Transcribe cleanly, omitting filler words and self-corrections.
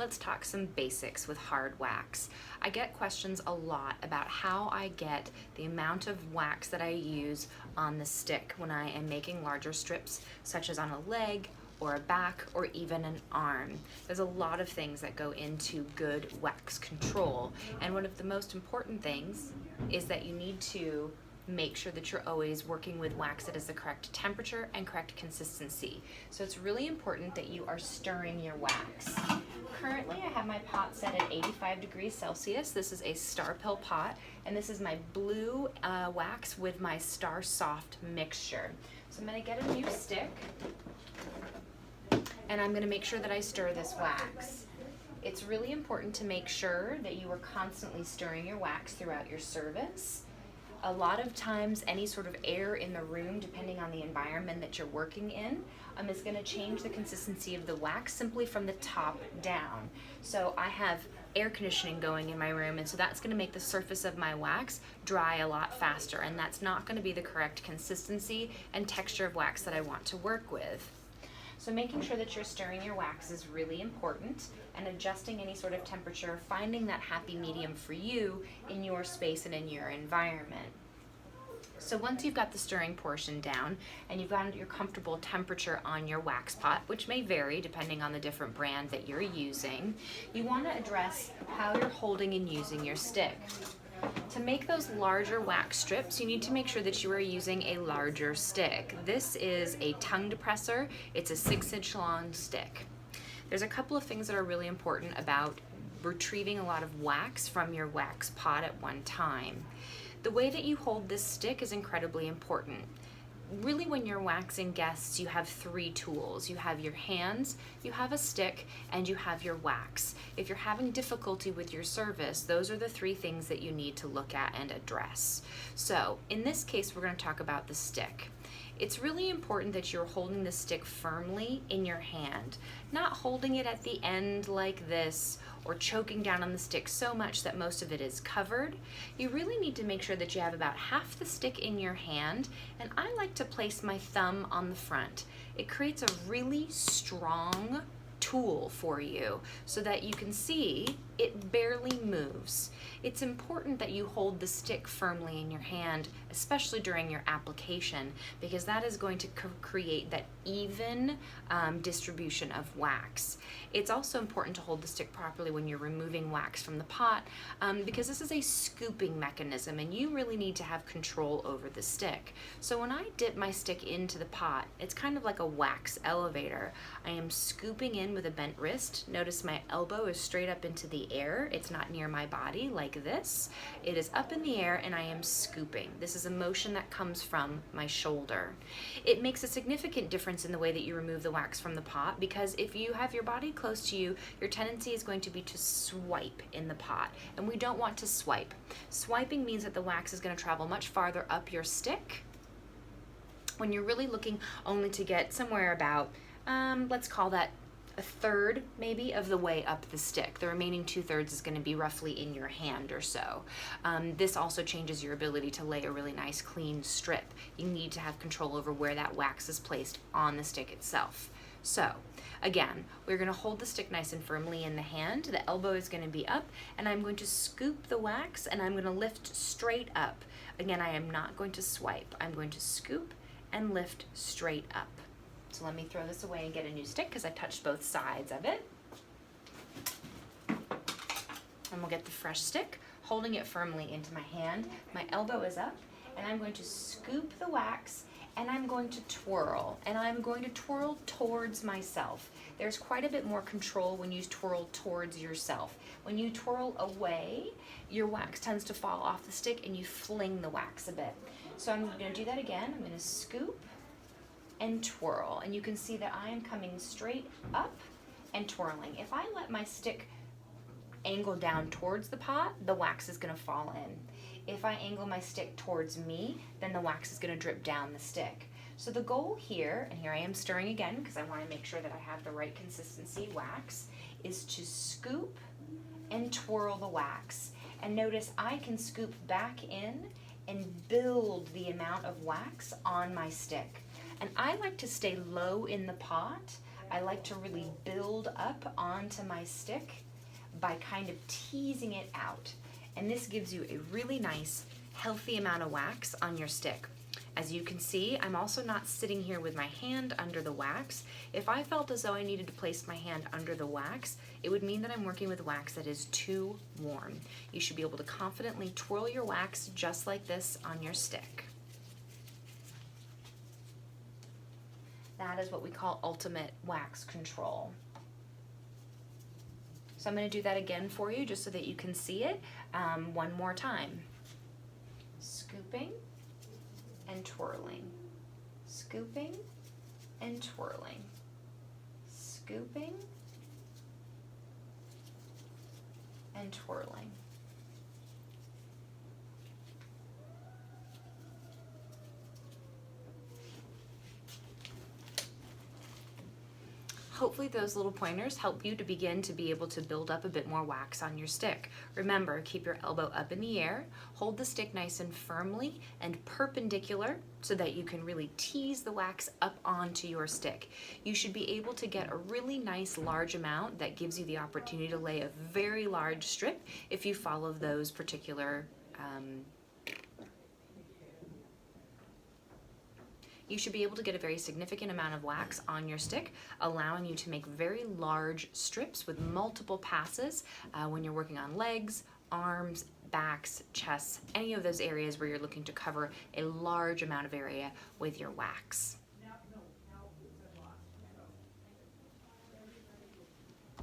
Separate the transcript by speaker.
Speaker 1: let's talk some basics with hard wax. I get questions a lot about how I get the amount of wax that I use on the stick when I am making larger strips, such as on a leg or a back or even an arm. There's a lot of things that go into good wax control, and one of the most important things is that you need to make sure that you're always working with wax that is the correct temperature and correct consistency. So it's really important that you are stirring your wax. Currently I have my pot set at 85 degrees Celsius. This is a Star Pill pot, and this is my blue wax with my Star Soft mixture. So I'm gonna get a new stick, and I'm gonna make sure that I stir this wax. It's really important to make sure that you are constantly stirring your wax throughout your service. A lot of times any sort of air in the room, depending on the environment that you're working in, is going to change the consistency of the wax simply from the top down. So I have air conditioning going in my room, and so that's going to make the surface of my wax dry a lot faster, and that's not going to be the correct consistency and texture of wax that I want to work with. So making sure that you're stirring your wax is really important, and adjusting any sort of temperature, finding that happy medium for you in your space and in your environment. So once you've got the stirring portion down and you've got your comfortable temperature on your wax pot, which may vary depending on the different brand that you're using, you want to address how you're holding and using your stick. To make those larger wax strips, you need to make sure that you are using a larger stick. This is a tongue depressor. It's a 6-inch long stick. There's a couple of things that are really important about retrieving a lot of wax from your wax pot at one time. The way that you hold this stick is incredibly important. Really, when you're waxing guests, you have 3 tools. You have your hands, you have a stick, and you have your wax. If you're having difficulty with your service, those are the 3 things that you need to look at and address. So in this case, we're going to talk about the stick. It's really important that you're holding the stick firmly in your hand, not holding it at the end like this or choking down on the stick so much that most of it is covered. You really need to make sure that you have about half the stick in your hand, and I like to place my thumb on the front. It creates a really strong tool for you so that you can see it barely moves. It's important that you hold the stick firmly in your hand, especially during your application, because that is going to create that even distribution of wax. It's also important to hold the stick properly when you're removing wax from the pot, because this is a scooping mechanism and you really need to have control over the stick. So when I dip my stick into the pot, it's kind of like a wax elevator. I am scooping in with a bent wrist. Notice my elbow is straight up into the air. It's not near my body like this. It is up in the air and I am scooping. This is a motion that comes from my shoulder. It makes a significant difference in the way that you remove the wax from the pot, because if you have your body close to you, your tendency is going to be to swipe in the pot, and we don't want to swipe. Swiping means that the wax is going to travel much farther up your stick when you're really looking only to get somewhere about, let's call that a third maybe of the way up the stick. The remaining 2/3 is going to be roughly in your hand or so. This also changes your ability to lay a really nice clean strip. You need to have control over where that wax is placed on the stick itself. So again, we're going to hold the stick nice and firmly in the hand. The elbow is going to be up, and I'm going to scoop the wax and I'm going to lift straight up. Again, I am not going to swipe. I'm going to scoop and lift straight up. So let me throw this away and get a new stick because I touched both sides of it. And we'll get the fresh stick, holding it firmly into my hand. My elbow is up, and I'm going to scoop the wax, and I'm going to twirl, and I'm going to twirl towards myself. There's quite a bit more control when you twirl towards yourself. When you twirl away, your wax tends to fall off the stick and you fling the wax a bit. So I'm going to do that again. I'm going to scoop and twirl, and you can see that I am coming straight up and twirling. If I let my stick angle down towards the pot, the wax is going to fall in. If I angle my stick towards me, then the wax is going to drip down the stick. So the goal here, and here I am stirring again because I want to make sure that I have the right consistency wax, is to scoop and twirl the wax. And notice I can scoop back in and build the amount of wax on my stick. And I like to stay low in the pot. I like to really build up onto my stick by kind of teasing it out. And this gives you a really nice, healthy amount of wax on your stick. As you can see, I'm also not sitting here with my hand under the wax. If I felt as though I needed to place my hand under the wax, it would mean that I'm working with wax that is too warm. You should be able to confidently twirl your wax just like this on your stick. That is what we call ultimate wax control. So I'm going to do that again for you just so that you can see it one more time. Scooping and twirling, scooping and twirling, scooping and twirling. Hopefully those little pointers help you to begin to be able to build up a bit more wax on your stick. Remember, keep your elbow up in the air, hold the stick nice and firmly and perpendicular so that you can really tease the wax up onto your stick. You should be able to get a really nice large amount that gives you the opportunity to lay a very large strip if you follow those particular you should be able to get a very significant amount of wax on your stick, allowing you to make very large strips with multiple passes when you're working on legs, arms, backs, chests, any of those areas where you're looking to cover a large amount of area with your wax.